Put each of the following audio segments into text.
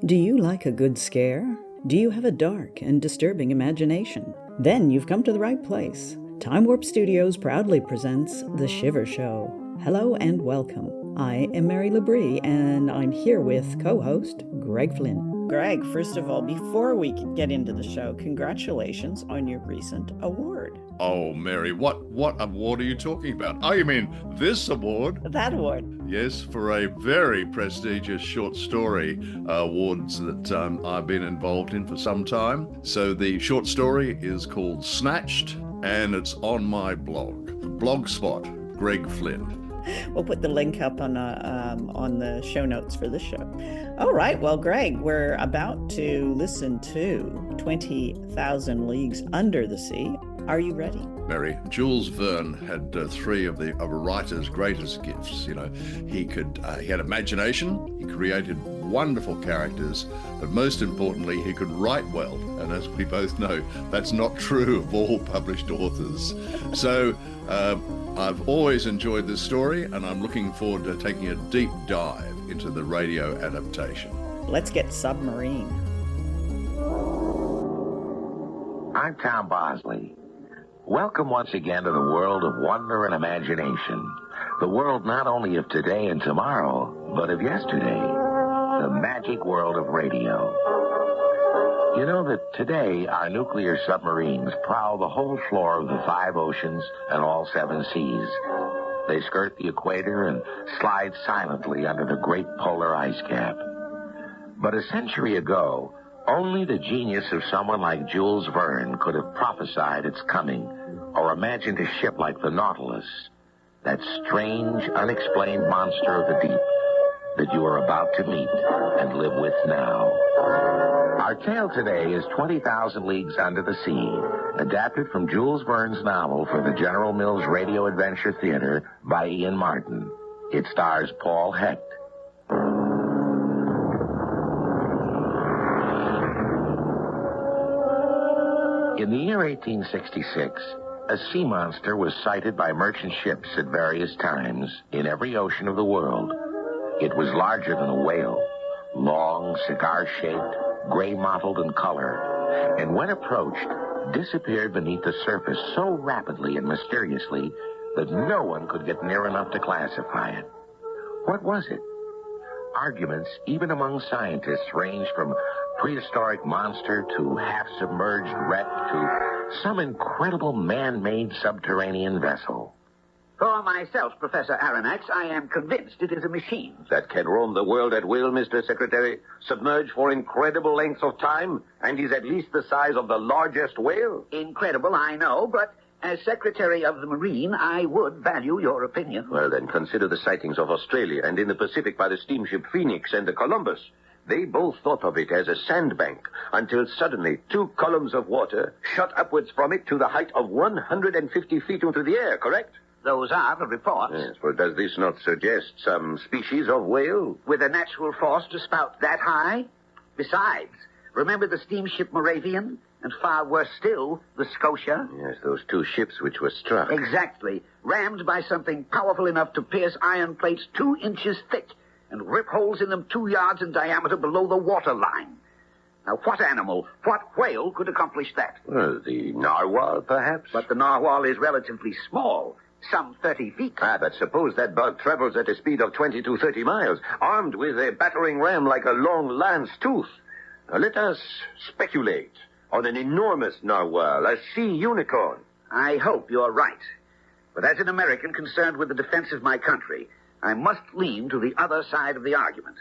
Do you like a good scare? Do you have a dark and disturbing imagination? Then you've come to the right place. Time Warp Studios proudly presents The Shiver Show. Hello and welcome. I am Mary Labrie, and I'm here with co-host Greg Flynn. Greg, first of all, before we get into the show, congratulations on your recent award. Oh, Mary, what award are you talking about? Oh, you mean this award? That award. Yes, for a very prestigious short story awards that I've been involved in for some time. So the short story is called Snatched, and it's on my blogspot, Greg Flynn. We'll put the link up on the show notes for this show. All right, well, Greg, we're about to listen to 20,000 Leagues Under the Sea. Are you ready? Mary, Jules Verne had three of a writer's greatest gifts. You know, he had imagination, he created wonderful characters, but most importantly, he could write well. And as we both know, that's not true of all published authors. So I've always enjoyed this story, and I'm looking forward to taking a deep dive into the radio adaptation. Let's get submarine. I'm Tom Bosley. Welcome once again to the world of wonder and imagination. The world not only of today and tomorrow, but of yesterday. The magic world of radio. You know that today our nuclear submarines prowl the whole floor of the 5 oceans and all 7 seas. They skirt the equator and slide silently under the great polar ice cap. But a century ago, only the genius of someone like Jules Verne could have prophesied its coming or imagined a ship like the Nautilus, that strange, unexplained monster of the deep that you are about to meet and live with now. Our tale today is 20,000 Leagues Under the Sea, adapted from Jules Verne's novel for the General Mills Radio Adventure Theater by Ian Martin. It stars Paul Hecht. In the year 1866, a sea monster was sighted by merchant ships at various times in every ocean of the world. It was larger than a whale, long, cigar-shaped, gray-mottled in color, and when approached, disappeared beneath the surface so rapidly and mysteriously that no one could get near enough to classify it. What was it? Arguments, even among scientists, ranged from prehistoric monster to half-submerged wreck to some incredible man-made subterranean vessel. For myself, Professor Aronnax, I am convinced it is a machine. That can roam the world at will, Mr. Secretary, submerged for incredible lengths of time, and is at least the size of the largest whale. Incredible, I know, but as Secretary of the Marine, I would value your opinion. Well, then, consider the sightings of Australia and in the Pacific by the steamship Phoenix and the Columbus. They both thought of it as a sandbank, until suddenly 2 columns of water shot upwards from it to the height of 150 feet into the air, correct? Those are the reports. Yes, well, does this not suggest some species of whale? With a natural force to spout that high? Besides, remember the steamship Moravian? And far worse still, the Scotia? Yes, those 2 ships which were struck. Exactly. Rammed by something powerful enough to pierce iron plates 2 inches thick and rip holes in them 2 yards in diameter below the water line. Now, what animal, what whale could accomplish that? Well, the narwhal, perhaps? But the narwhal is relatively small, some 30 feet. But suppose that bug travels at a speed of 20 to 30 miles, armed with a battering ram like a long lance tooth. Now, let us speculate on an enormous narwhal, a sea unicorn. I hope you're right. But as an American concerned with the defense of my country, I must lean to the other side of the argument,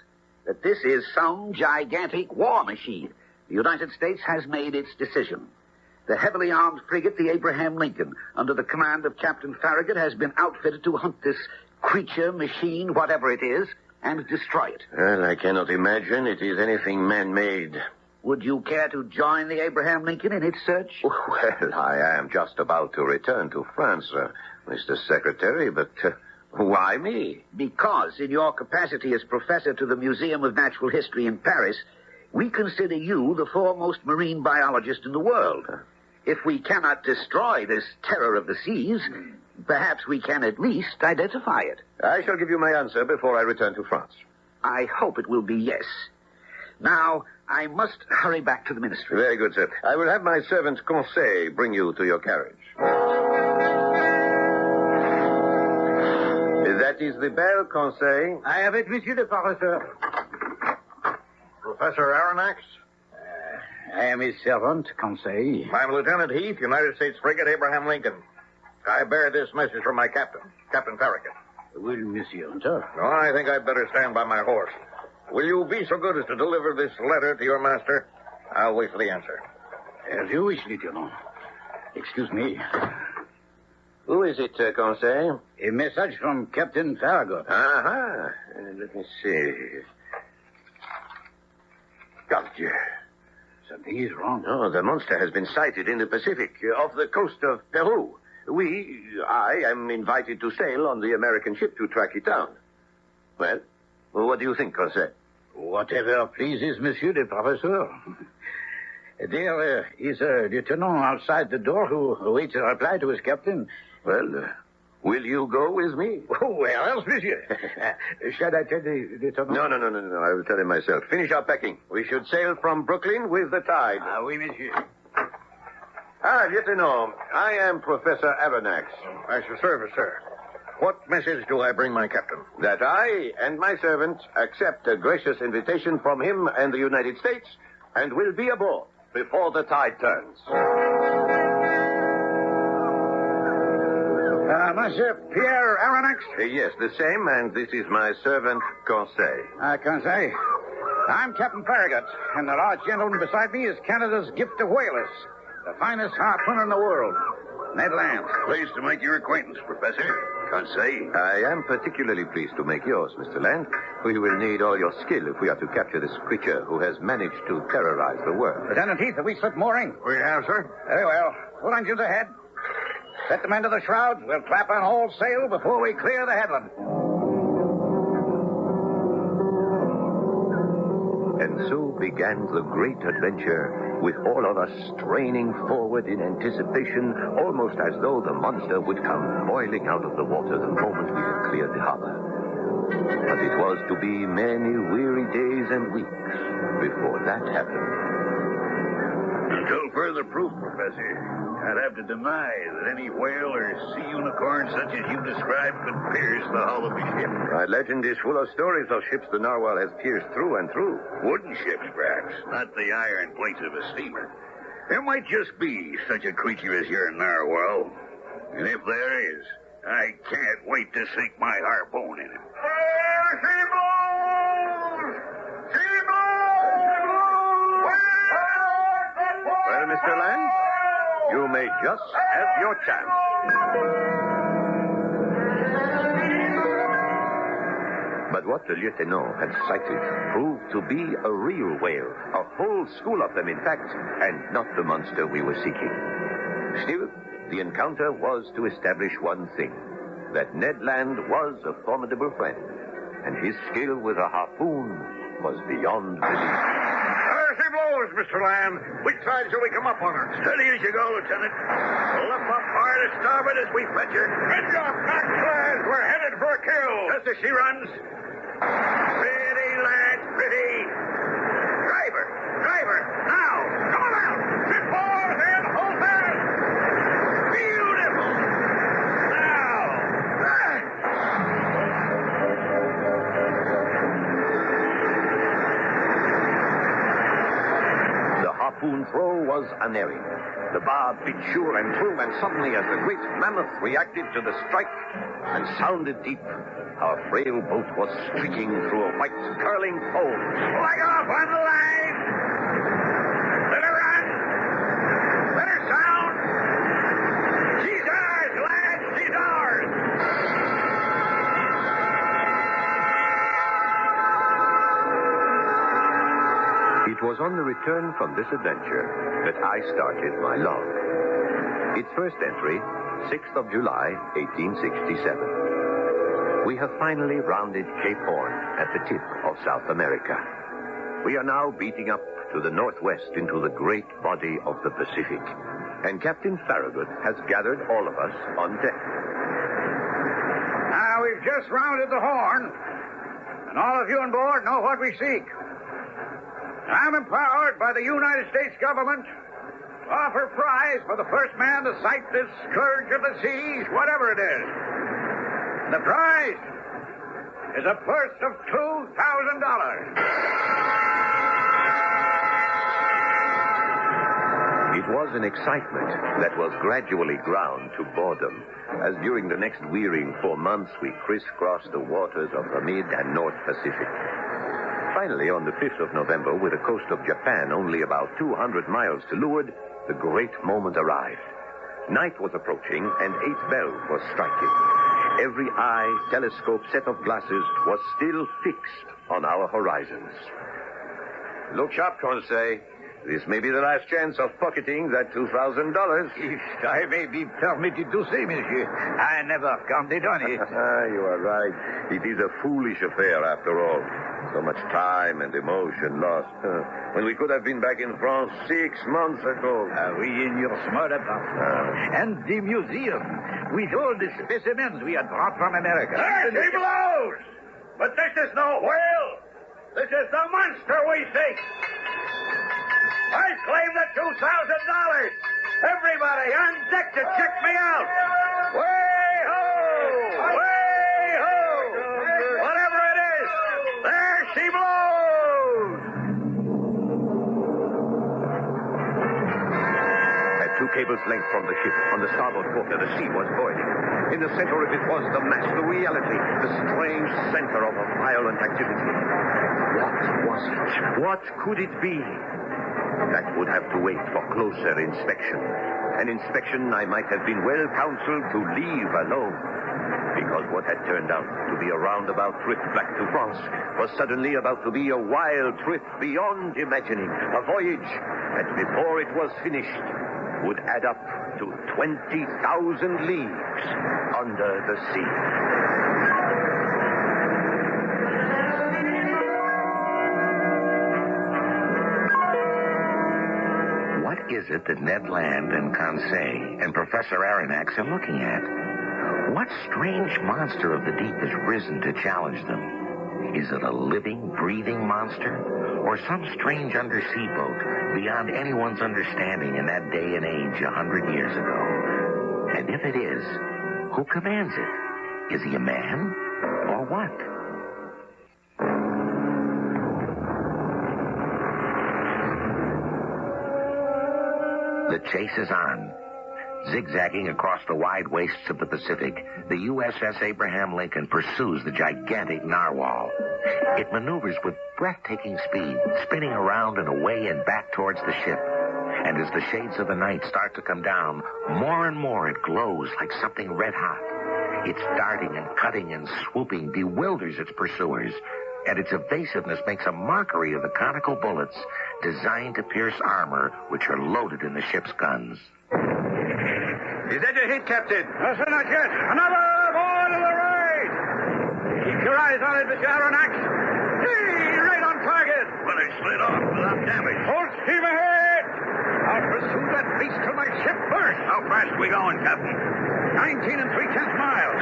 that this is some gigantic war machine. The United States has made its decision. The heavily armed frigate, the Abraham Lincoln, under the command of Captain Farragut, has been outfitted to hunt this creature, machine, whatever it is, and destroy it. Well, I cannot imagine it is anything man-made. Would you care to join the Abraham Lincoln in its search? Well, I am just about to return to France, Mr. Secretary, but why me? Because in your capacity as professor to the Museum of Natural History in Paris, we consider you the foremost marine biologist in the world. If we cannot destroy this terror of the seas, perhaps we can at least identify it. I shall give you my answer before I return to France. I hope it will be yes. Now, I must hurry back to the ministry. Very good, sir. I will have my servant Conseil bring you to your carriage. That is the bell, Conseil. I have it, Monsieur le Professeur. Professor Aronnax? I am his servant, Conseil. I'm Lieutenant Heath, United States frigate Abraham Lincoln. I bear this message from my captain, Captain Farragut. Will Monsieur enter? No, I think I'd better stand by my horse. Will you be so good as to deliver this letter to your master? I'll wait for the answer. As you wish, Lieutenant. Excuse me. Who is it, Conseil? A message from Captain Farragut. Aha. Let me see. Doctor. Something is wrong. Oh, the monster has been sighted in the Pacific, off the coast of Peru. I am invited to sail on the American ship to track it down. Well, what do you think, Conseil? Whatever pleases Monsieur le Professeur. There is a lieutenant outside the door who awaits a reply to his captain. Well, will you go with me? Oh, where else, monsieur? Shall I tell the lieutenant? No. I will tell him myself. Finish our packing. We should sail from Brooklyn with the tide. Oui, monsieur. Lieutenant, I am Professor Aronnax. At your service, sir. What message do I bring my captain? That I and my servant accept a gracious invitation from him and the United States and will be aboard before the tide turns. Monsieur Pierre Aronnax? Yes, the same, and this is my servant, Conseil. Conseil. I'm Captain Farragut, and the large gentleman beside me is Canada's gift of whalers, the finest harpooner in the world, Ned Land. Pleased to make your acquaintance, Professor. Conseil. I am particularly pleased to make yours, Mr. Land. We will need all your skill if we are to capture this creature who has managed to terrorize the world. Lieutenant Heath, have we slipped mooring? We have, sir. Very well. Full engines ahead. Set the men to the shrouds. We'll clap on all sail before we clear the headland. And so began the great adventure, with all of us straining forward in anticipation, almost as though the monster would come boiling out of the water the moment we had cleared the harbor. But it was to be many weary days and weeks before that happened. Until further proof, Professor, I'd have to deny that any whale or sea unicorn such as you described could pierce the hull of a ship. My legend is full of stories of ships the narwhal has pierced through and through. Wooden ships, perhaps, not the iron plates of a steamer. There might just be such a creature as your narwhal. And if there is, I can't wait to sink my harpoon in it. Sea blows! Sea blows! Well, Mr. Land, you may just have your chance. But what the lieutenant had sighted proved to be a real whale, a whole school of them, in fact, and not the monster we were seeking. Still, the encounter was to establish one thing, that Ned Land was a formidable friend, and his skill with a harpoon was beyond belief. There she blows, Mr. Land. Which side shall we come up on her? Steady as you go, Lieutenant. Lift up hard to starboard as we fetch her. Heads up, backslash. We're headed for a kill. Just as she runs. Pretty, lad, pretty. Driver, now. Come on out. Sit forward and hold fast. Beautiful. Now. The harpoon throw was unerring. The barb bit sure and true, and suddenly, as the great mammoth reacted to the strike and sounded deep, our frail boat was streaking through a white, curling foam. Flag off on the line. Let her run. Let her sound. She's ours, lads. She's ours. It was on the return from this adventure that I started my log. Its first entry, 6th of July, 1867. We have finally rounded Cape Horn at the tip of South America. We are now beating up to the northwest into the great body of the Pacific, and Captain Farragut has gathered all of us on deck. Now, we've just rounded the Horn, and all of you on board know what we seek. I'm empowered by the United States government to offer prize for the first man to sight this scourge of the seas, whatever it is. The prize is a purse of $2,000. It was an excitement that was gradually ground to boredom, as during the next wearying 4 months we crisscrossed the waters of the Mid and North Pacific. Finally, on the 5th of November, with the coast of Japan only about 200 miles to leeward, the great moment arrived. Night was approaching, and 8 bells were striking. Every eye, telescope, set of glasses was still fixed on our horizons. Look sharp, Conseil. This may be the last chance of pocketing that $2,000. If I may be permitted to say, monsieur, I never counted on it. You are right. It is a foolish affair, after all. So much time and emotion lost. When we could have been back in France 6 months ago. We in your smart apartment. And the museum, with all the specimens we had brought from America. She blows! But this is no whale. This is the monster we seek. I claim the $2,000. Everybody on deck to check me out. Way ho! Way ho! Whatever it is, there she blows! At 2 cables' length from the ship, on the starboard quarter, the sea was boiling. In the center of it was the mass, the reality, the strange center of a violent activity. What was it? What could it be? That would have to wait for closer inspection. An inspection I might have been well counseled to leave alone. Because what had turned out to be a roundabout trip back to France was suddenly about to be a wild trip beyond imagining. A voyage that, before it was finished, would add up to 20,000 leagues under the sea. What is it that Ned Land and Conseil and Professor Aronnax are looking at? What strange monster of the deep has risen to challenge them? Is it a living, breathing monster? Or some strange undersea boat beyond anyone's understanding in that day and age 100 years ago? And if it is, who commands it? Is he a man? Or what? The chase is on. Zigzagging across the wide wastes of the Pacific, the USS Abraham Lincoln pursues the gigantic narwhal. It maneuvers with breathtaking speed, spinning around and away and back towards the ship. And as the shades of the night start to come down, more and more it glows like something red hot. Its darting and cutting and swooping bewilders its pursuers, and its evasiveness makes a mockery of the conical bullets designed to pierce armor which are loaded in the ship's guns. Is that a hit, Captain? Listen, not yet. Another aboard of the raid. Keep your eyes on it, Mr. Aronnax. Hey, right on target. Well, it slid off without damage. Full steam ahead. I'll pursue that beast till my ship bursts. How fast are we going, Captain? 19 3/10 miles.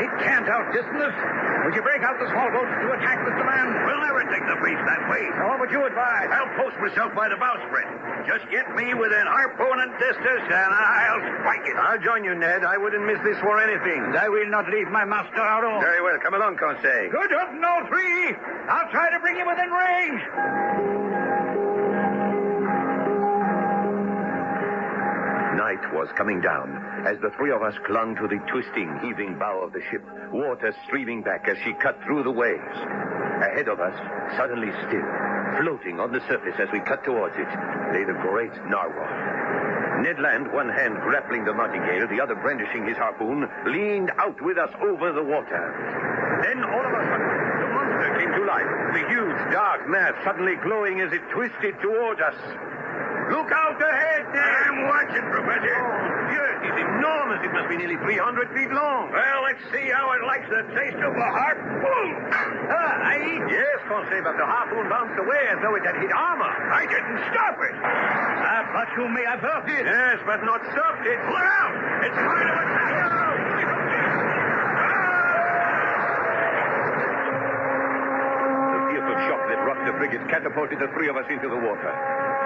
It can't outdistance us. Would you break out the small boats to attack, Mr. Land? We'll never take the beast that way. So what would you advise? I'll post myself by the bowsprit. Just get me within harpooning distance, and I'll strike it. I'll join you, Ned. I wouldn't miss this for anything. And I will not leave my master out alone. Very well. Come along, Conseil. Good up, no 3. I'll try to bring you within range. Night was coming down as the 3 of us clung to the twisting, heaving bow of the ship, water streaming back as she cut through the waves. Ahead of us, suddenly still, floating on the surface as we cut towards it, lay the great narwhal. Ned Land, one hand grappling the martingale, the other brandishing his harpoon, leaned out with us over the water. Then, all of a sudden, the monster came to life, the huge, dark mass suddenly glowing as it twisted towards us. Look out ahead, Ned! I'm watching, Professor. Oh, Dieu, it is enormous. It must be nearly 300 feet long. Well, let's see how it likes the taste of a harpoon. Yes, Conseil, but the harpoon bounced away as though it had hit armor. I didn't stop it. But you may have hurt it. Yes, but not stopped it. Look out! It's trying to attack us. The fearful shock that rocked the frigate catapulted the three of us into the water.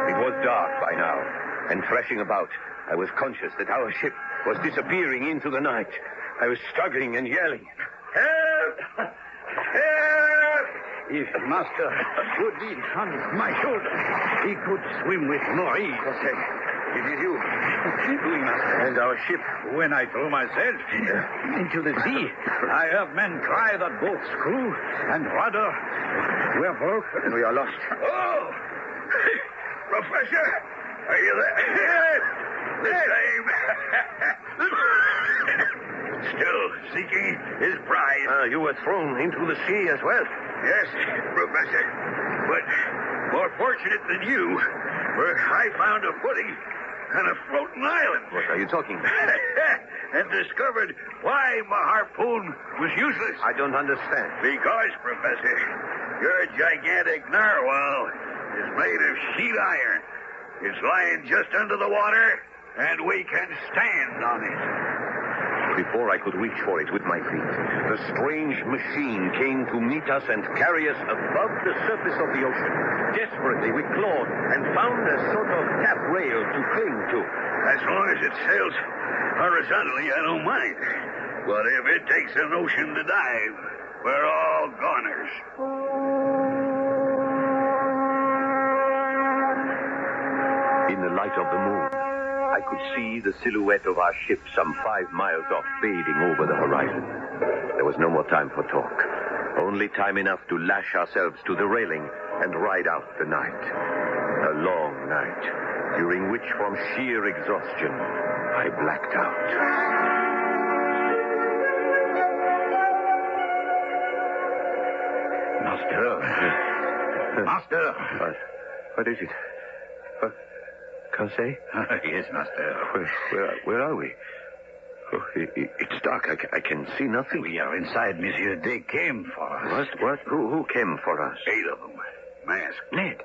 It was dark by now, and thrashing about, I was conscious that our ship was disappearing into the night. I was struggling and yelling. Help! Help! If Master would be on my shoulder, he could swim with more ease. Jose, it is you. Oui, Master. And our ship. When I threw myself into the sea, I heard men cry that both screw and rudder were broken. And we are lost. Oh! Professor, are you there? The same. Still seeking his prize. You were thrown into the sea as well. Yes, Professor. But more fortunate than you, for I found a footing on a floating island. What are you talking about? And discovered why my harpoon was useless. I don't understand. Because, Professor, your gigantic narwhal is made of sheet iron. It's lying just under the water, and we can stand on it. Before I could reach for it with my feet, the strange machine came to meet us and carry us above the surface of the ocean. Desperately, we clawed and found a sort of tap rail to cling to. As long as it sails horizontally, I don't mind. But if it takes an ocean to dive, we're all goners. In the light of the moon, I could see the silhouette of our ship some 5 miles off, fading over the horizon. There was no more time for talk. Only time enough to lash ourselves to the railing and ride out the night. A long night, during which, from sheer exhaustion, I blacked out. Master. What is it? Conseil? Yes, Master. Where are we? Oh, it's dark. I can see nothing. We are inside, Monsieur. They came for us. What? Who came for us? 8 of them. Masked. Ned,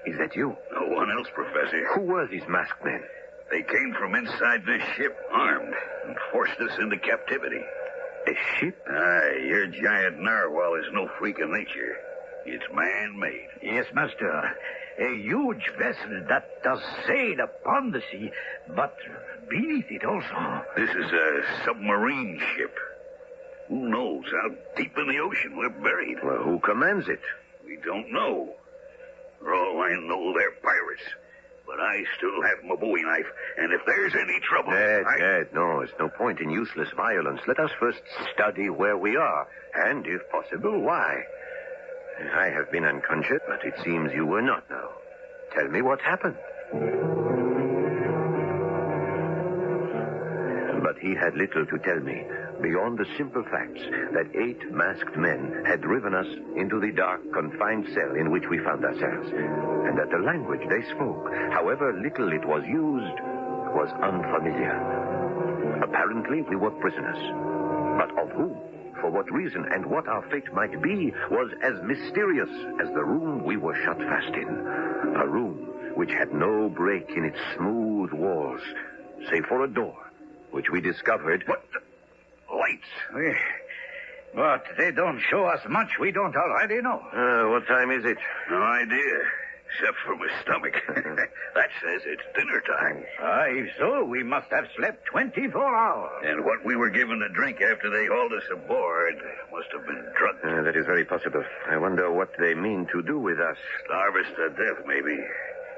is that you? No one else, Professor. Who were these masked men? They came from inside this ship, armed, and forced us into captivity. A ship? Aye, your giant narwhal is no freak of nature. It's man-made. Yes, Master. A huge vessel that does sail upon the sea, but beneath it also. This is a submarine ship. Who knows how deep in the ocean we're buried? Well, who commands it? We don't know. For all I know, they're pirates. But I still have my bowie knife, and if there's any trouble... Ned, no, there's no point in useless violence. Let us first study where we are, and, if possible, why. I have been unconscious, but it seems you were not now. Tell me what happened. But he had little to tell me, beyond the simple facts that 8 masked men had driven us into the dark, confined cell in which we found ourselves, and that the language they spoke, however little it was used, was unfamiliar. Apparently, we were prisoners. But of whom? For what reason, and what our fate might be, was as mysterious as the room we were shut fast in. A room which had no break in its smooth walls, save for a door, which we discovered... What the... Lights. But they don't show us much we don't already know. What time is it? No idea. Except for my stomach. That says it's dinner time. If so, we must have slept 24 hours. And what we were given to drink after they hauled us aboard must have been drugged. That is very possible. I wonder what they mean to do with us. Starve us to death, maybe.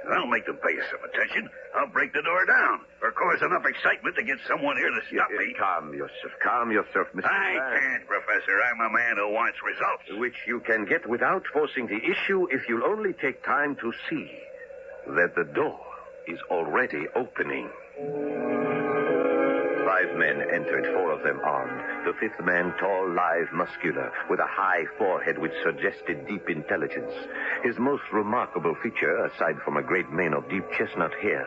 I'll make them pay us some attention. I'll break the door down, or cause enough excitement to get someone here to stop me. Calm yourself, Mr. I can't, Professor. I'm a man who wants results. Which you can get without forcing the issue if you'll only take time to see that the door is already opening. 5 men entered, 4 of them armed. The 5th man, tall, lithe, muscular, with a high forehead which suggested deep intelligence. His most remarkable feature, aside from a great mane of deep chestnut hair,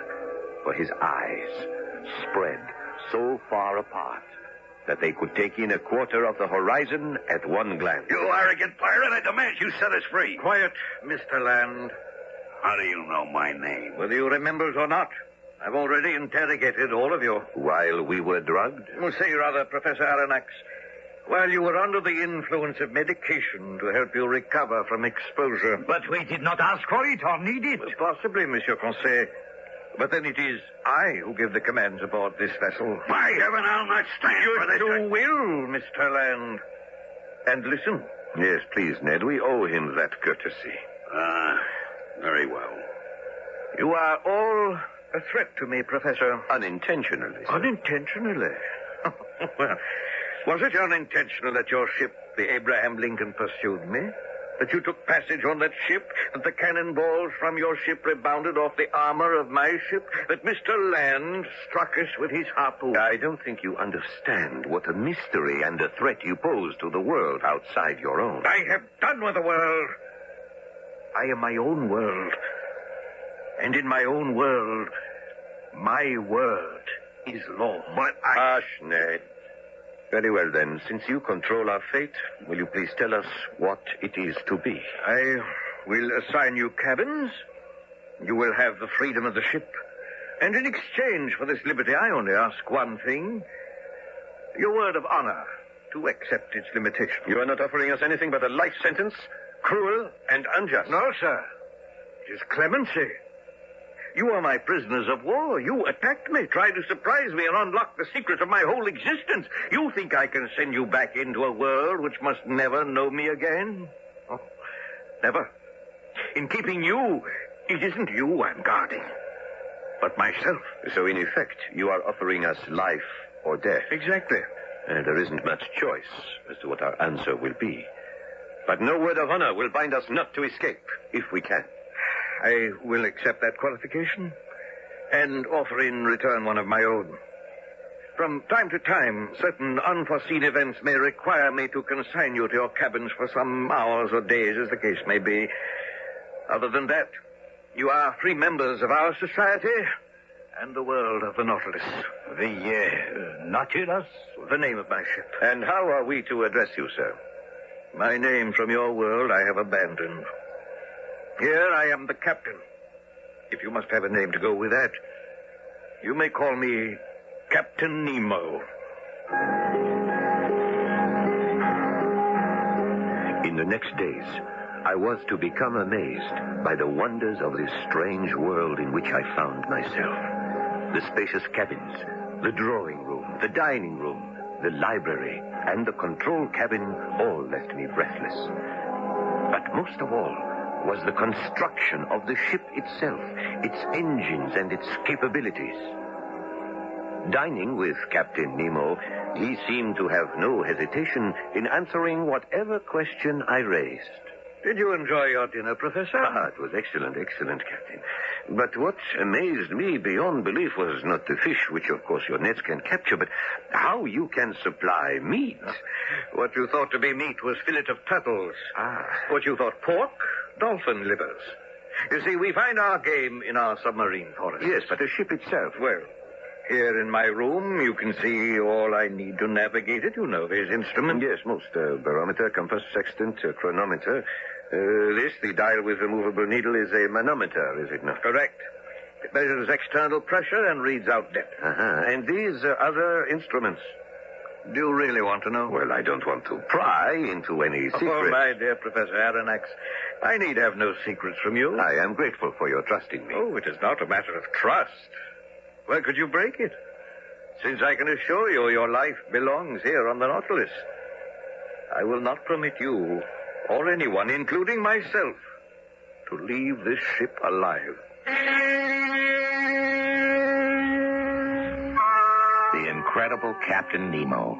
were his eyes, spread so far apart that they could take in a quarter of the horizon at one glance. You arrogant pirate, I demand you set us free. Quiet, Mr. Land. How do you know my name? Whether you remember it or not, I've already interrogated all of you. While we were drugged? We'll say rather, Professor Aronnax, while you were under the influence of medication to help you recover from exposure. But we did not ask for it or need it. Possibly, Monsieur Conseil. But then it is I who give the commands aboard this vessel. By heaven, I'll not stand for this. You will, Mr. Land. And listen. Yes, please, Ned. We owe him that courtesy. Very well. You are all a threat to me, Professor. Unintentionally, sir. Unintentionally? Well, was it unintentional that your ship, the Abraham Lincoln, pursued me? That you took passage on that ship? That the cannonballs from your ship rebounded off the armor of my ship? That Mr. Land struck us with his harpoon? I don't think you understand what a mystery and a threat you pose to the world outside your own. I have done with the world. I am my own world. And in my own world, my word is law. But Hush, Ned. Very well, then. Since you control our fate, will you please tell us what it is to be? I will assign you cabins. You will have the freedom of the ship. And in exchange for this liberty, I only ask one thing. Your word of honor to accept its limitations. You are not offering us anything but a life sentence, cruel and unjust. No, sir. It is clemency. You are my prisoners of war. You attacked me, tried to surprise me, and unlock the secret of my whole existence. You think I can send you back into a world which must never know me again? Oh, never. In keeping you, it isn't you I'm guarding, but myself. So, in effect, you are offering us life or death. Exactly. And there isn't much choice as to what our answer will be. But no word of honor will bind us not to escape, if we can. I will accept that qualification and offer in return one of my own. From time to time, certain unforeseen events may require me to consign you to your cabins for some hours or days, as the case may be. Other than that, you are free members of our society and the world of the Nautilus. The Nautilus? The name of my ship. And how are we to address you, sir? My name from your world I have abandoned. Here I am the captain. If you must have a name to go with that, you may call me Captain Nemo. In the next days, I was to become amazed by the wonders of this strange world in which I found myself. The spacious cabins, the drawing room, the dining room, the library, and the control cabin all left me breathless. But most of all was the construction of the ship itself, its engines and its capabilities. Dining with Captain Nemo, he seemed to have no hesitation in answering whatever question I raised. Did you enjoy your dinner, Professor? It was excellent, Captain. But what amazed me beyond belief was not the fish, which of course your nets can capture, but how you can supply meat. What you thought to be meat was fillet of turtles. What you thought pork, dolphin livers. You see, we find our game in our submarine forest. Yes, but the ship itself. Well, here in my room, you can see all I need to navigate it. You know these instruments. Yes, most. Barometer, compass, sextant, chronometer. This, the dial with removable needle, is a manometer, is it not? Correct. It measures external pressure and reads out depth. And these other instruments? Do you really want to know? Well, I don't want to pry into any secret. Oh, my dear Professor Aronnax, I need have no secrets from you. I am grateful for your trust in me. Oh, it is not a matter of trust. Where could you break it? Since I can assure you your life belongs here on the Nautilus, I will not permit you or anyone, including myself, to leave this ship alive. The incredible Captain Nemo,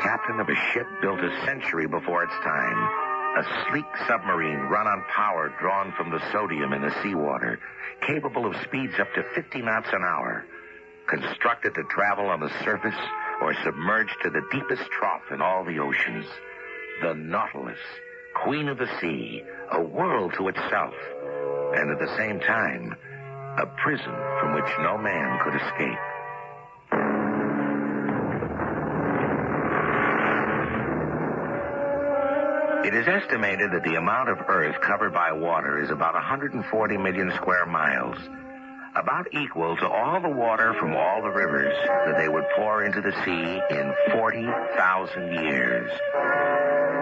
captain of a ship built a century before its time. A sleek submarine run on power drawn from the sodium in the seawater, capable of speeds up to 50 knots an hour. Constructed to travel on the surface or submerged to the deepest trough in all the oceans. The Nautilus, queen of the sea, a world to itself, and at the same time, a prison from which no man could escape. It is estimated that the amount of Earth covered by water is about 140 million square miles. about equal to all the water from all the rivers that they would pour into the sea in 40,000 years.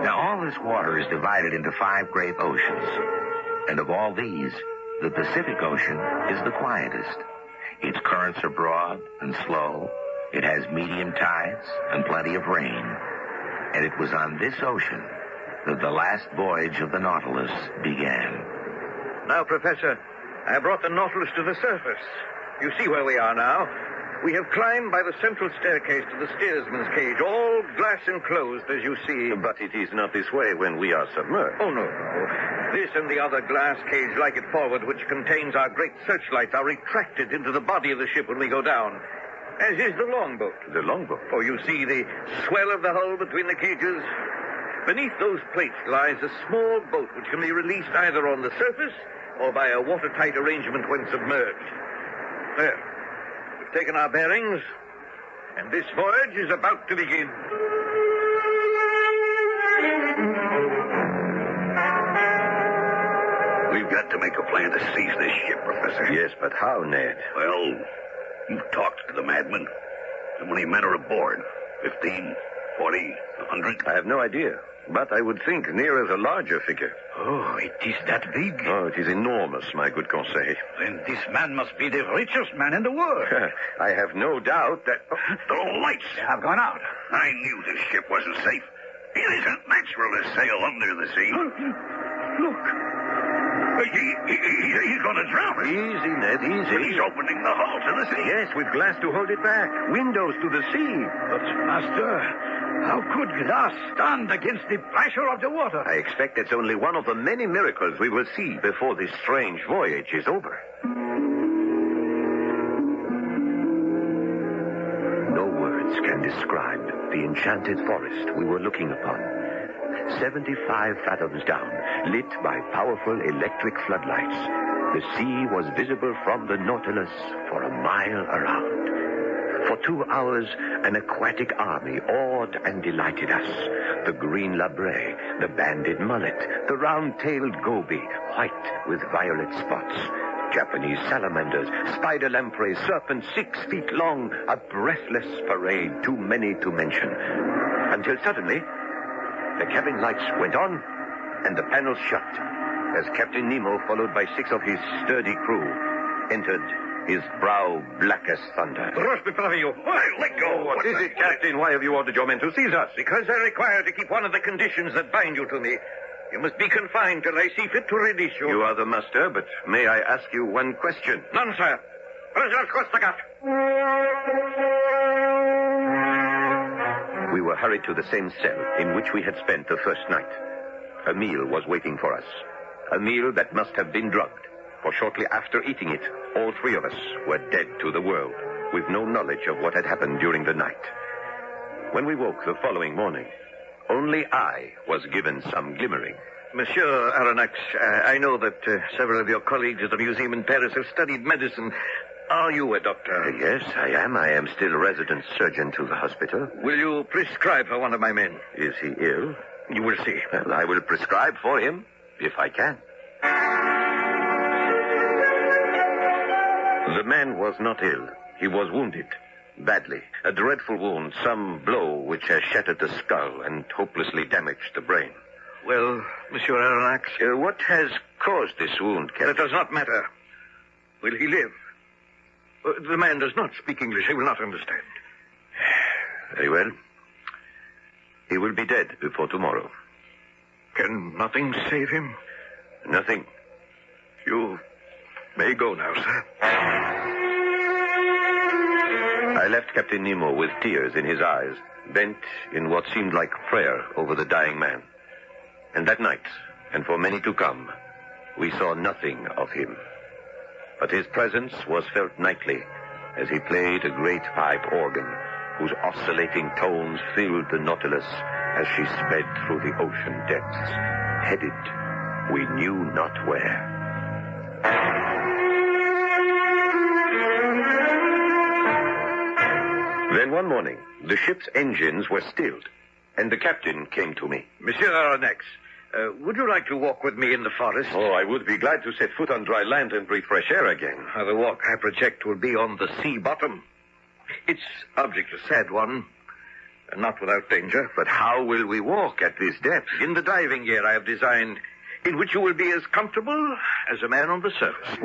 Now, all this water is divided into 5 great oceans, and of all these, the Pacific Ocean is the quietest. Its currents are broad and slow. It has medium tides and plenty of rain. And it was on this ocean that the last voyage of the Nautilus began. Now, Professor, I brought the Nautilus to the surface. You see where we are now. We have climbed by the central staircase to the steersman's cage, all glass enclosed, as you see. But it is not this way when we are submerged. Oh, no. This and the other glass cage like it forward, which contains our great searchlights, are retracted into the body of the ship when we go down, as is the longboat. The longboat? Oh, you see the swell of the hull between the cages? Beneath those plates lies a small boat which can be released either on the surface or by a watertight arrangement when submerged. There. We've taken our bearings, and this voyage is about to begin. We've got to make a plan to seize this ship, Professor. Yes, but how, Ned? Well, you've talked to the madman. How many men are aboard? 15, 40, 100? I have no idea, but I would think nearer the larger figure. Oh, it is that big? Oh, it is enormous, my good Conseil. Then this man must be the richest man in the world. I have no doubt that... The lights have gone out. I knew this ship wasn't safe. It isn't natural to sail under the sea. Look. He's going to drown us. Easy, Ned, easy. But he's opening the hull to the sea. Yes, with glass to hold it back. Windows to the sea. But, Master, how could glass stand against the pressure of the water? I expect it's only one of the many miracles we will see before this strange voyage is over. No words can describe the enchanted forest we were looking upon. 75 fathoms down, lit by powerful electric floodlights. The sea was visible from the Nautilus for a mile around. For 2 hours, an aquatic army awed and delighted us. The green labre, the banded mullet, the round-tailed goby, white with violet spots. Japanese salamanders, spider lampreys, serpents 6 feet long, a breathless parade, too many to mention. Until suddenly, the cabin lights went on, and the panels shut, as Captain Nemo, followed by 6 of his sturdy crew, entered, his brow black as thunder. Rush before you. Let go. What is it, Captain? Why have you ordered your men to seize us? Because I require to keep one of the conditions that bind you to me. You must be confined till I see fit to release you. You are the master, but may I ask you one question? None, sir. We were hurried to the same cell in which we had spent the first night. A meal was waiting for us. A meal that must have been drugged, for shortly after eating it, all 3 of us were dead to the world, with no knowledge of what had happened during the night. When we woke the following morning, only I was given some glimmering. Monsieur Aronnax, I know that several of your colleagues at the museum in Paris have studied medicine. Are you a doctor? Yes, I am. I am still resident surgeon to the hospital. Will you prescribe for one of my men? Is he ill? You will see. Well, I will prescribe for him, if I can. The man was not ill. He was wounded. Badly. A dreadful wound, some blow which has shattered the skull and hopelessly damaged the brain. Well, Monsieur Aronnax? What has caused this wound, Captain? It does not matter. Will he live? The man does not speak English. He will not understand. Very well. He will be dead before tomorrow. Can nothing save him? Nothing. You may go now, sir. I left Captain Nemo with tears in his eyes, bent in what seemed like prayer over the dying man. And that night, and for many to come, we saw nothing of him. But his presence was felt nightly as he played a great pipe organ whose oscillating tones filled the Nautilus as she sped through the ocean depths, headed we knew not where. Then one morning, the ship's engines were stilled, and the captain came to me. Monsieur Aronnax, Would you like to walk with me in the forest? Oh, I would be glad to set foot on dry land and breathe fresh air again. The walk I project will be on the sea bottom. Its object a sad one, not without danger. But how will we walk at this depth? In the diving gear I have designed, in which you will be as comfortable as a man on the surface.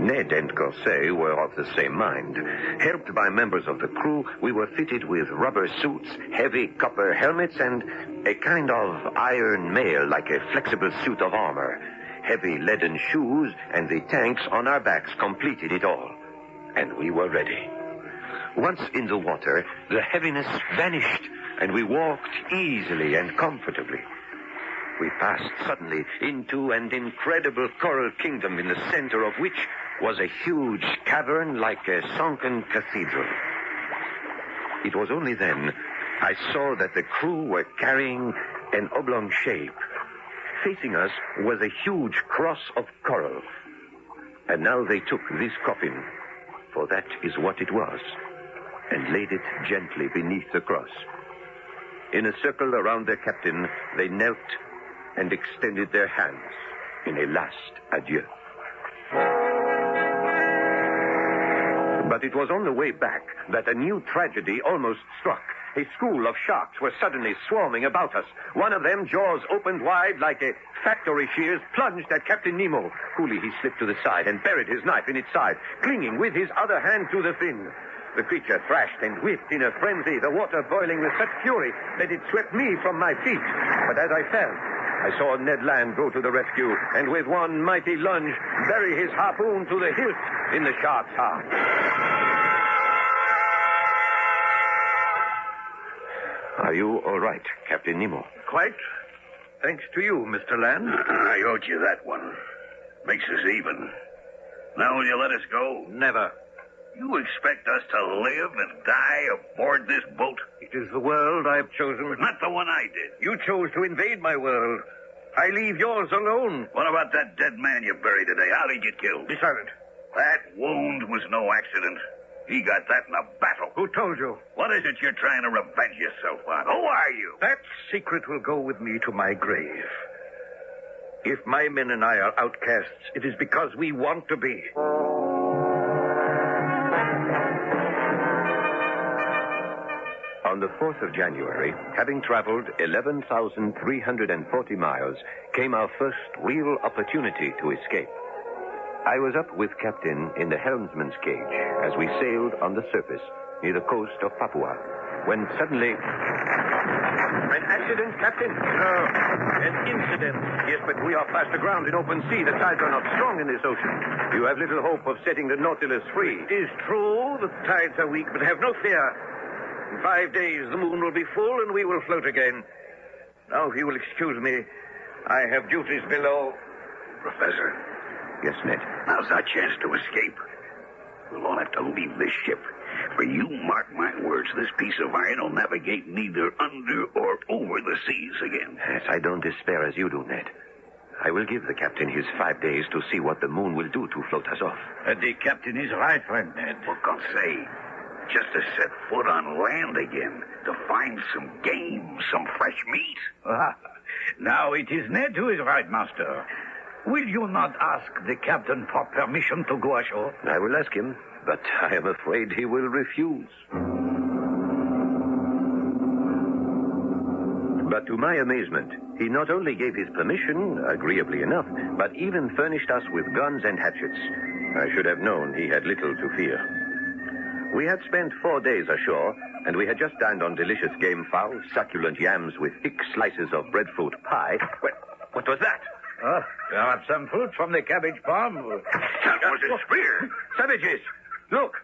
Ned and Corset were of the same mind. Helped by members of the crew, we were fitted with rubber suits, heavy copper helmets, and a kind of iron mail like a flexible suit of armor. Heavy leaden shoes and the tanks on our backs completed it all. And we were ready. Once in the water, the heaviness vanished, and we walked easily and comfortably. We passed suddenly into an incredible coral kingdom, in the center of which was a huge cavern like a sunken cathedral. It was only then I saw that the crew were carrying an oblong shape. Facing us was a huge cross of coral. And now they took this coffin, for that is what it was, and laid it gently beneath the cross. In a circle around their captain, they knelt and extended their hands in a last adieu. But it was on the way back that a new tragedy almost struck. A school of sharks were suddenly swarming about us. One of them, jaws opened wide like a factory shears, plunged at Captain Nemo. Coolly he slipped to the side and buried his knife in its side, clinging with his other hand to the fin. The creature thrashed and whipped in a frenzy, the water boiling with such fury that it swept me from my feet. But as I fell, I saw Ned Land go to the rescue, and with one mighty lunge, bury his harpoon to the hilt in the shark's heart. Are you all right, Captain Nemo? Quite. Thanks to you, Mr. Land. I owed you that one. Makes us even. Now will you let us go? Never. You expect us to live and die aboard this boat? It is the world I have chosen. Not the one I did. You chose to invade my world. I leave yours alone. What about that dead man you buried today? How'd he get killed? Be silent. That wound was no accident. He got that in a battle. Who told you? What is it you're trying to revenge yourself on? Who are you? That secret will go with me to my grave. If my men and I are outcasts, it is because we want to be. On the 4th of January, having traveled 11,340 miles, came our first real opportunity to escape. I was up with Captain in the helmsman's cage as we sailed on the surface near the coast of Papua, when suddenly... An accident, Captain? No, an incident. Yes, but we are fast aground in open sea. The tides are not strong in this ocean. You have little hope of setting the Nautilus free. It is true the tides are weak, but have no fear. In 5 days, the moon will be full and we will float again. Now, if you will excuse me, I have duties below. Professor. Yes, Ned. Now's our chance to escape. We'll all have to leave this ship. For you mark my words, this piece of iron will navigate neither under or over the seas again. Yes, I don't despair as you do, Ned. I will give the captain his 5 days to see what the moon will do to float us off. The captain is right, friend Ned. What can I say? Just to set foot on land again, to find some game, some fresh meat. Now it is Ned who is right, master. Will you not ask the captain for permission to go ashore? I will ask him, but I am afraid he will refuse. But to my amazement, he not only gave his permission, agreeably enough, but even furnished us with guns and hatchets. I should have known he had little to fear. We had spent 4 days ashore, and we had just dined on delicious game fowl, succulent yams with thick slices of breadfruit pie. What was that? Got some fruit from the cabbage palm. That was a spear. Savages! Look,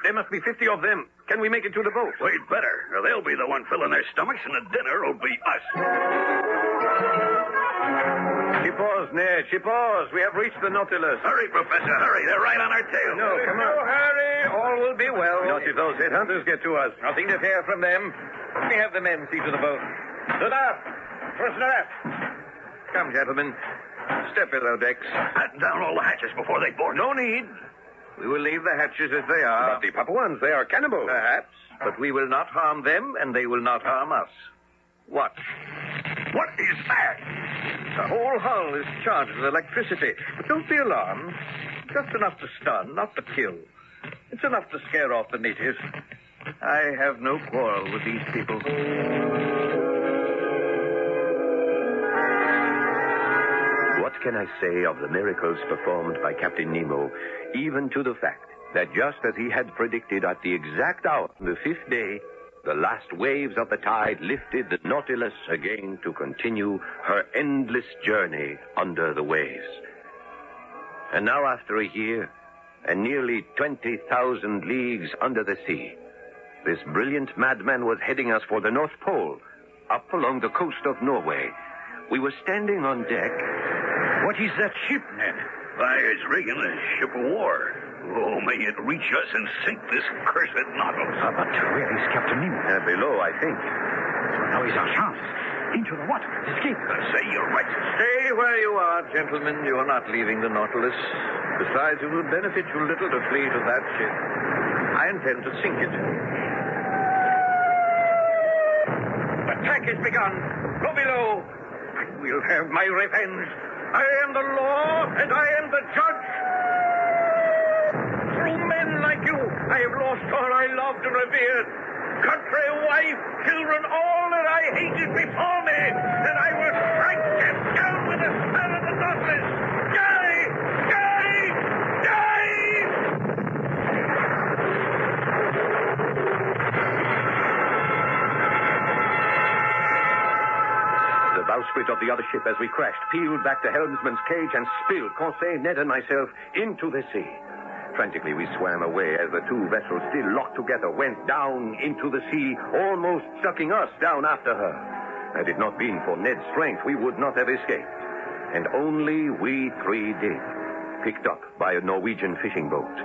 there must be 50 of them. Can we make it to the boat? We'd better, or they'll be the one filling their stomachs, and the dinner will be us. Ship-oars, Ned, ship-oars. We have reached the Nautilus. Hurry, Professor, hurry. They're right on our tail. No, come on. No hurry. All will be well. Not if those headhunters get to us. Nothing to fear from them. Let me have the men see to the boat. Stood up. Person aft. Come, gentlemen. Step below decks. Batten down all the hatches before they board. No need. We will leave the hatches as they are. But the Papuans, they are cannibals. Perhaps, but we will not harm them, and they will not harm us. What? What is that? The whole hull is charged with electricity. But don't be alarmed. Just enough to stun, not to kill. It's enough to scare off the natives. I have no quarrel with these people. What can I say of the miracles performed by Captain Nemo, even to the fact that just as he had predicted at the exact hour, the 5th day, the last waves of the tide lifted the Nautilus again to continue her endless journey under the waves. And now, after a year and nearly 20,000 leagues under the sea, this brilliant madman was heading us for the North Pole, up along the coast of Norway. We were standing on deck. What is that ship, Ned? Why, it's rigging a ship of war. Oh, may it reach us and sink this cursed Nautilus. But where is Captain Nemo? Below, I think. So now is our chance. Into the water. Escape. Say you're right. Stay where you are, gentlemen. You are not leaving the Nautilus. Besides, it will benefit you little to flee to that ship. I intend to sink it. Attack is begun. Go below. I will have my revenge. I am the law, and I am the judge. Through men like you, I have lost all I loved and revered. Country, wife, children, all that I hated before me. And I will strike them down with the spell of the Nautilus. Die! Die! Die! The bowsprit of the other ship, as we crashed, peeled back the helmsman's cage and spilled Conseil, Ned, and myself into the sea. Frantically, we swam away as the two vessels, still locked together, went down into the sea, almost sucking us down after her. Had it not been for Ned's strength, we would not have escaped. And only we three did, picked up by a Norwegian fishing boat.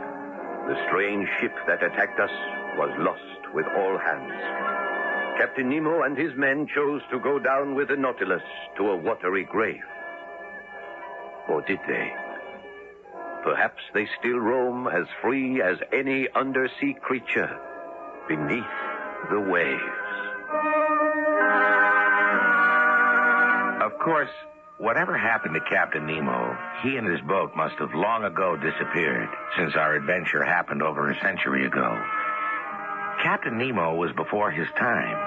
The strange ship that attacked us was lost with all hands. Captain Nemo and his men chose to go down with the Nautilus to a watery grave. Or did they? Perhaps they still roam as free as any undersea creature beneath the waves. Of course, whatever happened to Captain Nemo, he and his boat must have long ago disappeared, since our adventure happened over a century ago. Captain Nemo was before his time.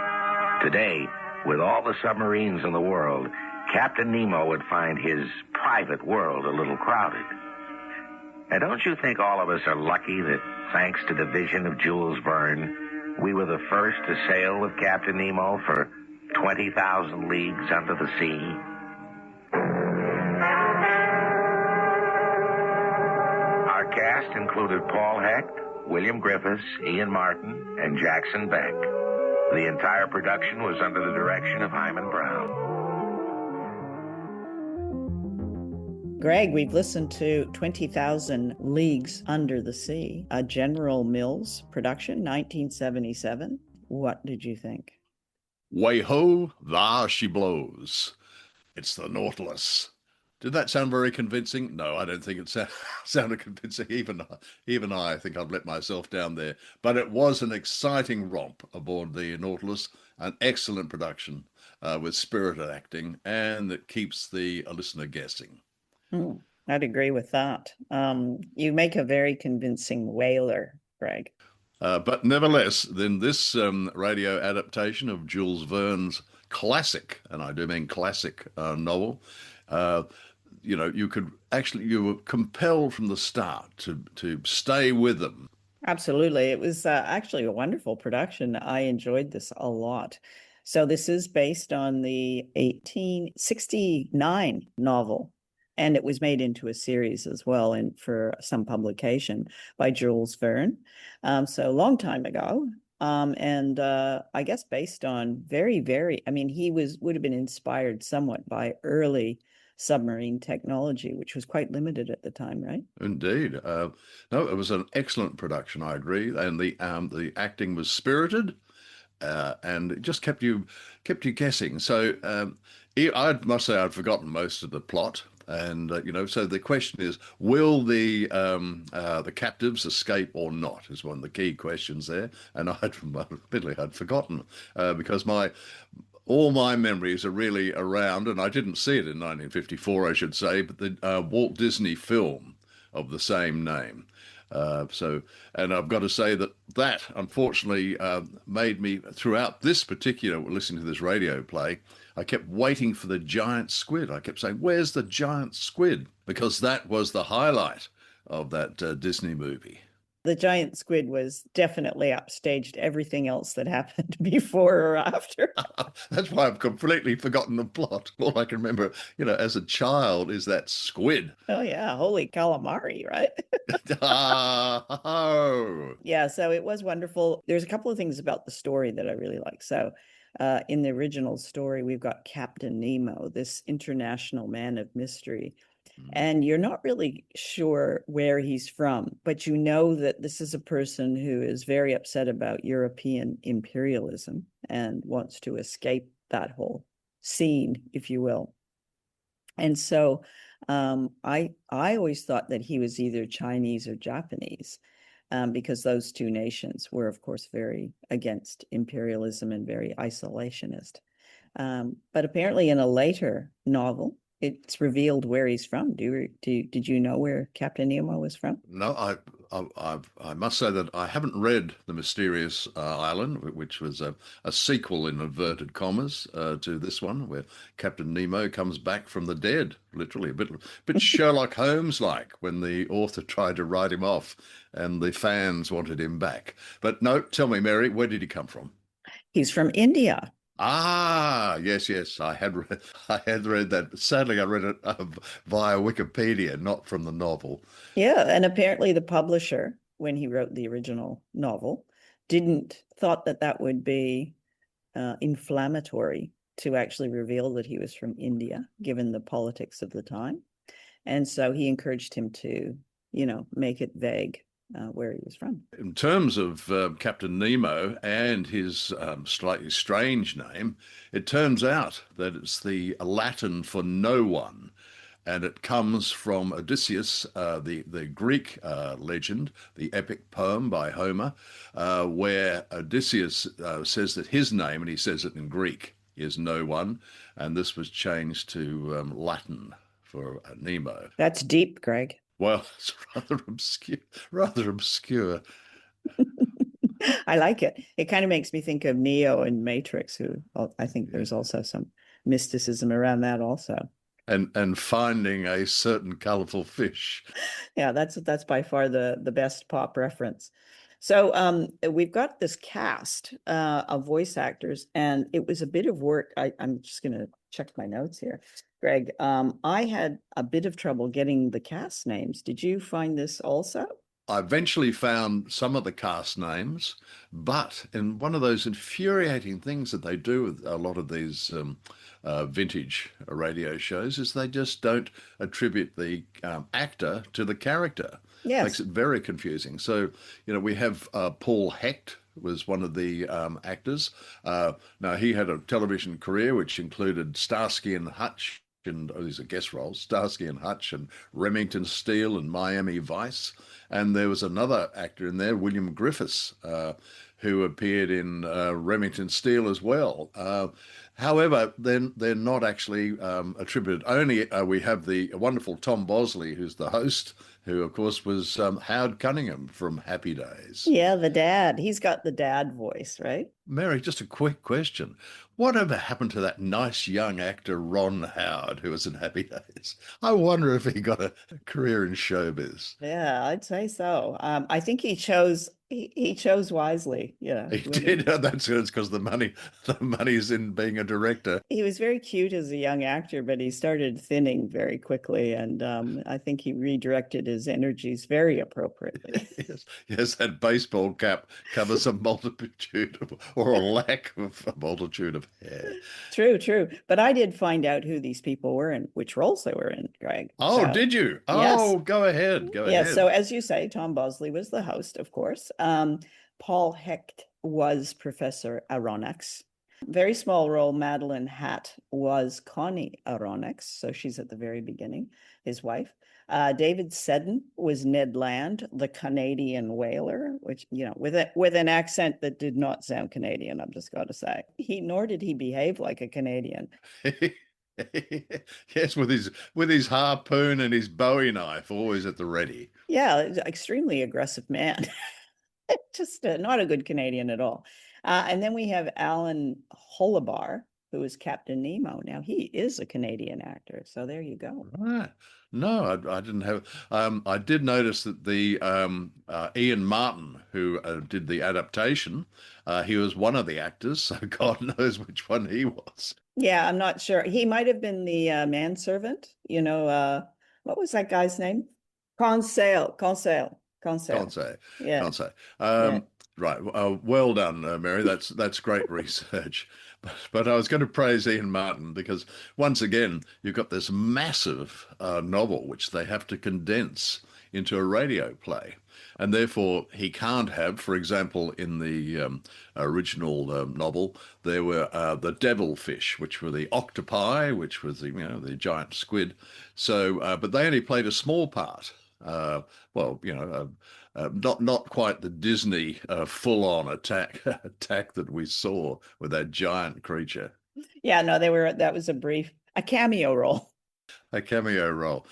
Today, with all the submarines in the world, Captain Nemo would find his private world a little crowded. And don't you think all of us are lucky that, thanks to the vision of Jules Verne, we were the first to sail with Captain Nemo for 20,000 leagues under the sea? Our cast included Paul Hecht, William Griffiths, Ian Martin, and Jackson Beck. The entire production was under the direction of Hyman Brown. Greg, we've listened to 20,000 Leagues Under the Sea, a General Mills production, 1977. What did you think? Way-ho, there she blows. It's the Nautilus. Did that sound very convincing? No, I don't think it sounded convincing. Even I think I've let myself down there. But it was an exciting romp aboard the Nautilus, an excellent production with spirited acting, and that keeps the listener guessing. I'd agree with that. You make a very convincing whaler, Greg. But nevertheless, then this radio adaptation of Jules Verne's classic, and I do mean classic novel, you were compelled from the start to stay with them. Absolutely. It was actually a wonderful production. I enjoyed this a lot. So this is based on the 1869 novel, and it was made into a series as well, and for some publication by Jules Verne. So a long time ago. And I guess based on he would have been inspired somewhat by early submarine technology, which was quite limited at the time, right? Indeed. No, it was an excellent production, I agree. And the acting was spirited, and it just kept you guessing. So I must say I'd forgotten most of the plot. And so the question is, will the captives escape or not? Is one of the key questions there. And admittedly, I'd forgotten because all my memories are really around, and I didn't see it in 1954, I should say, but the Walt Disney film of the same name. And I've got to say that unfortunately made me, throughout this particular, listening to this radio play, I kept waiting for the giant squid. I kept saying, where's the giant squid? Because that was the highlight of that Disney movie. The giant squid was definitely upstaged everything else that happened before or after. That's why I've completely forgotten the plot. All I can remember, as a child is that squid. Oh, yeah. Holy calamari, right? Oh. Yeah, so it was wonderful. There's a couple of things about the story that I really like. So in the original story, we've got Captain Nemo, this international man of mystery. And you're not really sure where he's from, but you know that this is a person who is very upset about European imperialism and wants to escape that whole scene, if you will. And so I always thought that he was either Chinese or Japanese, because those two nations were, of course, very against imperialism and very isolationist. But apparently in a later novel, it's revealed where he's from. Did you know where Captain Nemo was from? No, I must say that I haven't read The Mysterious Island, which was a sequel in inverted commas to this one, where Captain Nemo comes back from the dead, literally a bit Sherlock Holmes-like when the author tried to write him off and the fans wanted him back. But no, tell me, Mary, where did he come from? He's from India. Ah, yes. I had read that. Sadly, I read it via Wikipedia, not from the novel. Yeah, and apparently the publisher, when he wrote the original novel, thought that would be inflammatory to actually reveal that he was from India, given the politics of the time. And so he encouraged him to, make it vague where he was from. In terms of Captain Nemo and his slightly strange name, it turns out that it's the Latin for no one, and it comes from Odysseus, the Greek legend, the epic poem by Homer, where Odysseus says that his name, and he says it in Greek, is no one, and this was changed to Latin for Nemo. That's deep, Greg. Well, it's rather obscure. I like it. It kind of makes me think of Neo and Matrix, who I think there's also some mysticism around that also. And finding a certain colorful fish. Yeah, that's by far the best pop reference. So we've got this cast of voice actors, and it was a bit of work. I'm just going to check my notes here. Greg, I had a bit of trouble getting the cast names. Did you find this also? I eventually found some of the cast names, but in one of those infuriating things that they do with a lot of these vintage radio shows is they just don't attribute the actor to the character. Yes. Makes it very confusing. So, we have Paul Hecht was one of the actors. Now, he had a television career which included Starsky and Hutch, and these are guest roles, Starsky and Hutch and Remington Steele and Miami Vice. And there was another actor in there, William Griffiths, who appeared in Remington Steele as well. However, they're not actually attributed. Only we have the wonderful Tom Bosley, who's the host, who, of course, was Howard Cunningham from Happy Days. Yeah, the dad. He's got the dad voice, right? Mary, just a quick question. Whatever happened to that nice young actor, Ron Howard, who was in Happy Days? I wonder if he got a career in showbiz. Yeah, I'd say so. I think he chose wisely. Yeah, he did. That's good. It's because the money's in being a director. He was very cute as a young actor, but he started thinning very quickly, and I think he redirected his energies very appropriately. Yes, that baseball cap covers a multitude or a lack of a multitude of hair. True. But I did find out who these people were and which roles they were in, Greg. Oh, so, did you? Oh, yes. Go ahead. Yes, so as you say, Tom Bosley was the host, of course. Paul Hecht was Professor Aronnax. Very small role, Madeline Hatt, was Connie Aronnax, so she's at the very beginning, his wife. David Seddon was Ned Land, the Canadian whaler, which, with an accent that did not sound Canadian, I'm just going to say. Nor did he behave like a Canadian. Yes, with his harpoon and his Bowie knife always at the ready. Yeah, extremely aggressive man. Just not a good Canadian at all. And then we have Alan Holabar, who is Captain Nemo. Now, he is a Canadian actor, so there you go. Right. No, I didn't have. I did notice that the Ian Martin, who did the adaptation, he was one of the actors, so God knows which one he was. Yeah, I'm not sure. He might have been the manservant. What was that guy's name? Conseil. Yeah. Conseil. Yeah. Right. Well done, Mary. That's great research. But I was going to praise Ian Martin because once again, you've got this massive novel which they have to condense into a radio play. And therefore, he can't have, for example, in the original novel, there were the devilfish, which were the octopi, which was the giant squid. So, but they only played a small part. Not quite the Disney full-on attack that we saw with that giant creature. Yeah, no, that was a cameo role. A cameo role.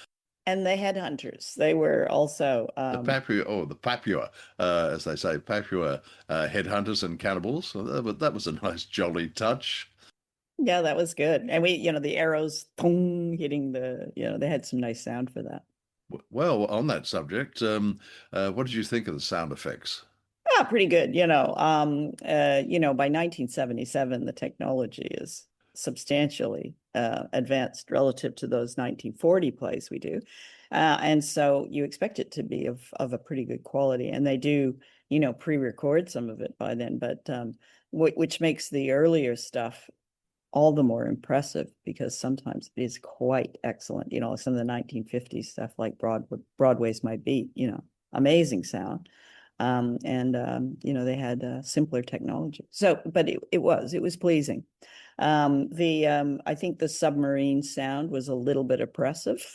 And the headhunters, they were also the Papua, as they say, Papua headhunters and cannibals. So that was a nice, jolly touch. Yeah, that was good. And the arrows hitting they had some nice sound for that. Well, on that subject, what did you think of the sound effects? Pretty good. By 1977, the technology is substantially advanced relative to those 1940 plays we do. And so you expect it to be of a pretty good quality. And they do, pre-record some of it by then, but which makes the earlier stuff all the more impressive because sometimes it is quite excellent. Some of the 1950s stuff like Broadway's My Beat, amazing sound. They had simpler technology. So, but it was pleasing. I think the submarine sound was a little bit oppressive.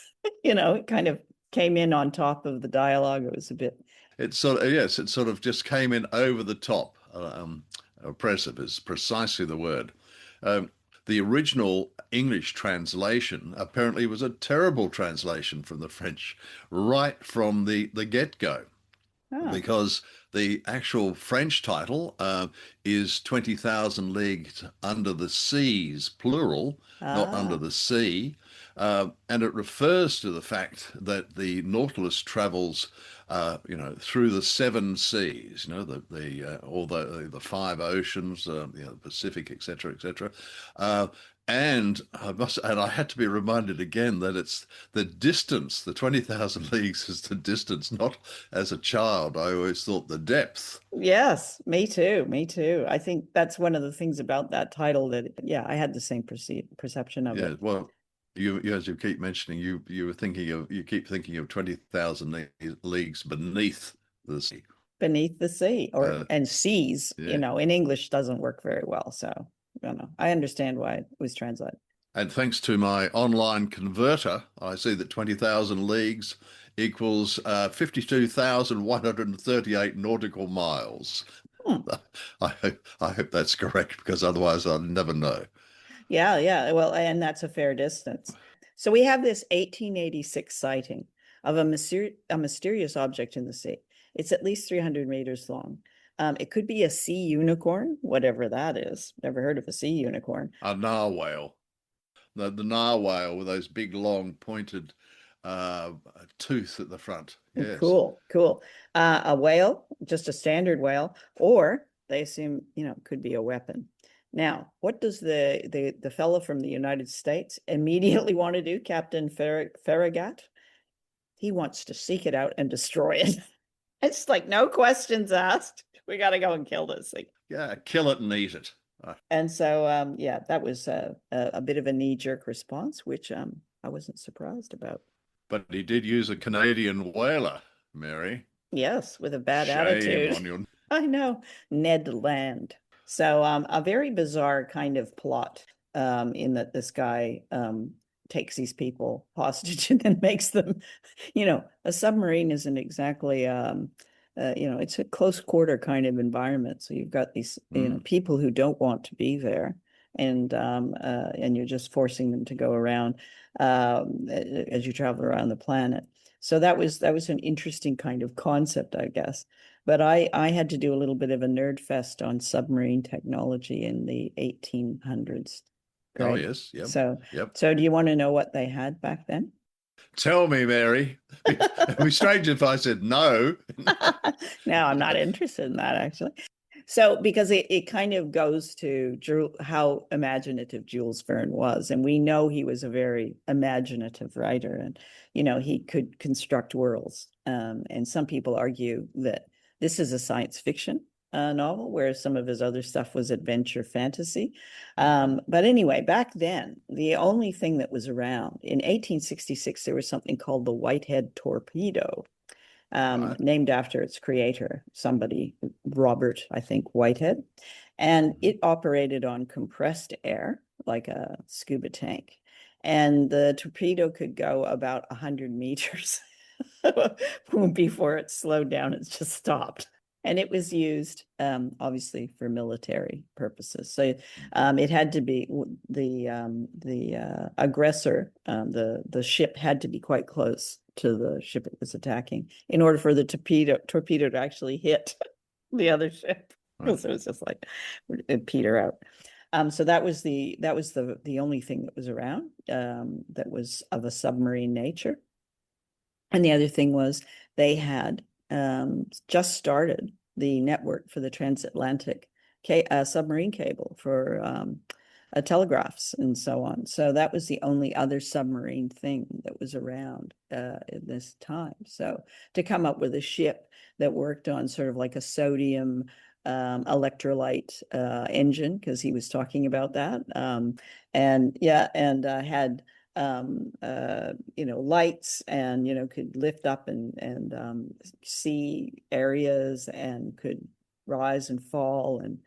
It kind of came in on top of the dialogue. It was a bit. It sort of just came in over the top. Oppressive is precisely the word. The original English translation apparently was a terrible translation from the French right from the get-go. Oh. Because the actual French title is 20,000 Leagues Under the Seas, plural, not under the sea. And it refers to the fact that the Nautilus travels, through the seven seas, the five oceans, the Pacific, etc., etc. And I had to be reminded again that it's the distance, the 20,000 leagues is the distance, not as a child. I always thought the depth. Yes, me too. I think that's one of the things about that title that, I had the same perception of it. Yeah, well, as you keep mentioning, you keep thinking of 20,000 leagues beneath the sea. Beneath the sea, and seas, in English doesn't work very well. So, I understand why it was translated. And thanks to my online converter, I see that 20,000 leagues equals 52,138 nautical miles. I hope that's correct, because otherwise I'll never know. Yeah. Well, and that's a fair distance. So we have this 1886 sighting of a mysterious object in the sea. It's at least 300 meters long. It could be a sea unicorn, whatever that is. Never heard of a sea unicorn. A narwhal. The narwhal with those big, long, pointed tooth at the front. Yes. Cool. A whale, just a standard whale, or they assume, could be a weapon. Now, what does the fellow from the United States immediately want to do, Captain Farragut? He wants to seek it out and destroy it. It's like no questions asked. We got to go and kill this thing. Yeah, kill it and eat it. And so, that was a bit of a knee-jerk response, which I wasn't surprised about. But he did use a Canadian whaler, Mary. Yes, with a bad attitude. On your... I know. Ned Land. So a very bizarre kind of plot in that this guy takes these people hostage and then makes them, a submarine isn't exactly, it's a close quarter kind of environment. So you've got these, people who don't want to be there. And you're just forcing them to go around as you travel around the planet. So that was an interesting kind of concept, I guess. But I had to do a little bit of a nerd fest on submarine technology in the 1800s. Oh, Greg. yes. Yep. So do you want to know what they had back then? Tell me, Mary. It'd be strange if I said no. No, I'm not interested in that, actually. So because it kind of goes to how imaginative Jules Verne was. And we know he was a very imaginative writer, and, he could construct worlds. And some people argue that this is a science fiction novel, whereas some of his other stuff was adventure fantasy. But anyway, back then, the only thing that was around in 1866, there was something called the Whitehead torpedo. Named after its creator, somebody, Robert, I think, Whitehead. And it operated on compressed air, like a scuba tank. And the torpedo could go about 100 meters before it slowed down. It just stopped. And it was used, obviously, for military purposes. So it had to be the aggressor, the ship had to be quite close to the ship it was attacking in order for the torpedo to actually hit the other ship. Right. So it was just like it'd peter out. So that was the only thing that was around that was of a submarine nature. And the other thing was they had just started the network for the transatlantic submarine cable for telegraphs and so on. So that was the only other submarine thing that was around at this time. So to come up with a ship that worked on sort of like a sodium electrolyte engine, because he was talking about that, and had lights, and could lift up and see areas, and could rise and fall, and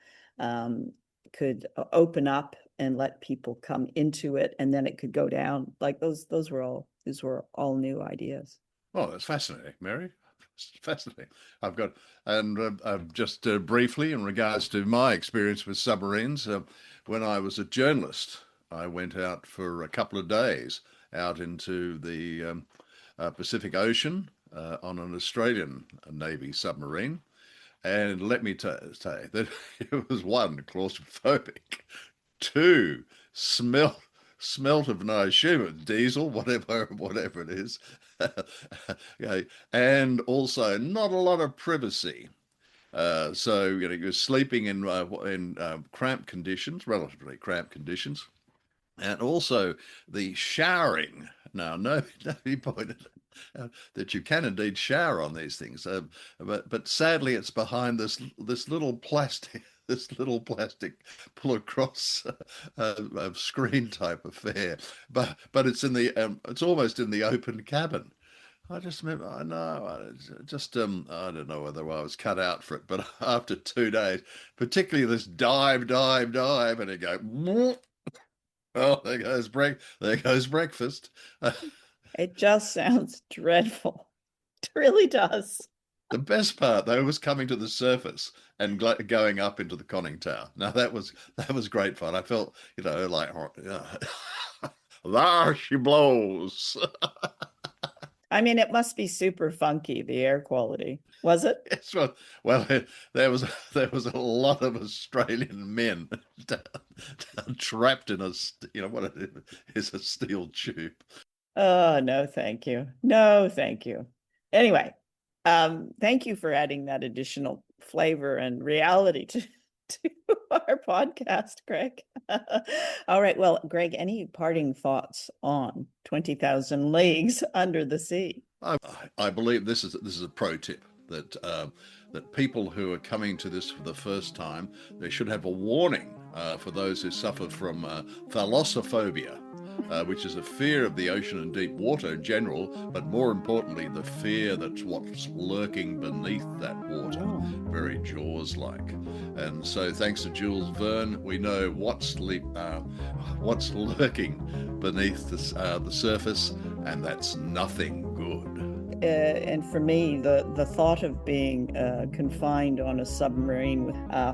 could open up and let people come into it, and then it could go down. Like those were all new ideas. Oh, that's fascinating, Mary. It's fascinating. I've got, and just briefly in regards to my experience with submarines, when I was a journalist, I went out for a couple of days out into the Pacific Ocean on an Australian Navy submarine. And let me say that it was, one, claustrophobic, two, smelt of, and I assume it's diesel, whatever it is, okay, and also not a lot of privacy. So you're sleeping in cramped conditions, relatively cramped conditions, and also the showering. Now, nobody pointed that you can indeed shower on these things, but sadly, it's behind this little plastic. This little plastic pull across screen type affair, but it's it's almost in the open cabin. I just remember, I don't know whether I was cut out for it, but after 2 days, particularly this dive, and it go, oh, there goes breakfast. It just sounds dreadful. It really does. The best part, though, was coming to the surface and going up into the conning tower. Now that was great fun. I felt, like there she blows. I mean, it must be super funky, the air quality. Was it? Yes, well, there was a lot of Australian men trapped in what it is, a steel tube. Oh, no, thank you. No, thank you. Anyway, thank you for adding that additional flavor and reality to our podcast, Greg. All right. Well, Greg, any parting thoughts on 20,000 Leagues Under the Sea? I believe this is a pro tip that people who are coming to this for the first time, they should have a warning for those who suffer from thalassophobia. which is a fear of the ocean and deep water in general, but more importantly, the fear that's what's lurking beneath that water, very Jaws-like. And so thanks to Jules Verne, we know what's lurking beneath the surface, and that's nothing good. And for me, the thought of being confined on a submarine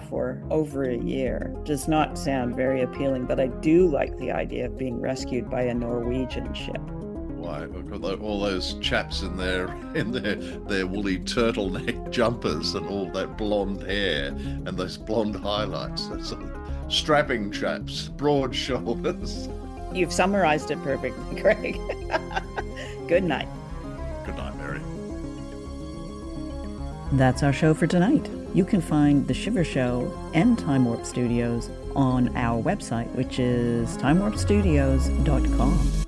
for over a year does not sound very appealing, but I do like the idea of being rescued by a Norwegian ship. Why, we've got all those chaps in their woolly turtleneck jumpers and all that blonde hair and those blonde highlights. That's strapping chaps, broad shoulders. You've summarized it perfectly, Craig. Good night. Good night, Mary. That's our show for tonight. You can find The Shiver Show and Time Warp Studios on our website, which is timewarpstudios.com.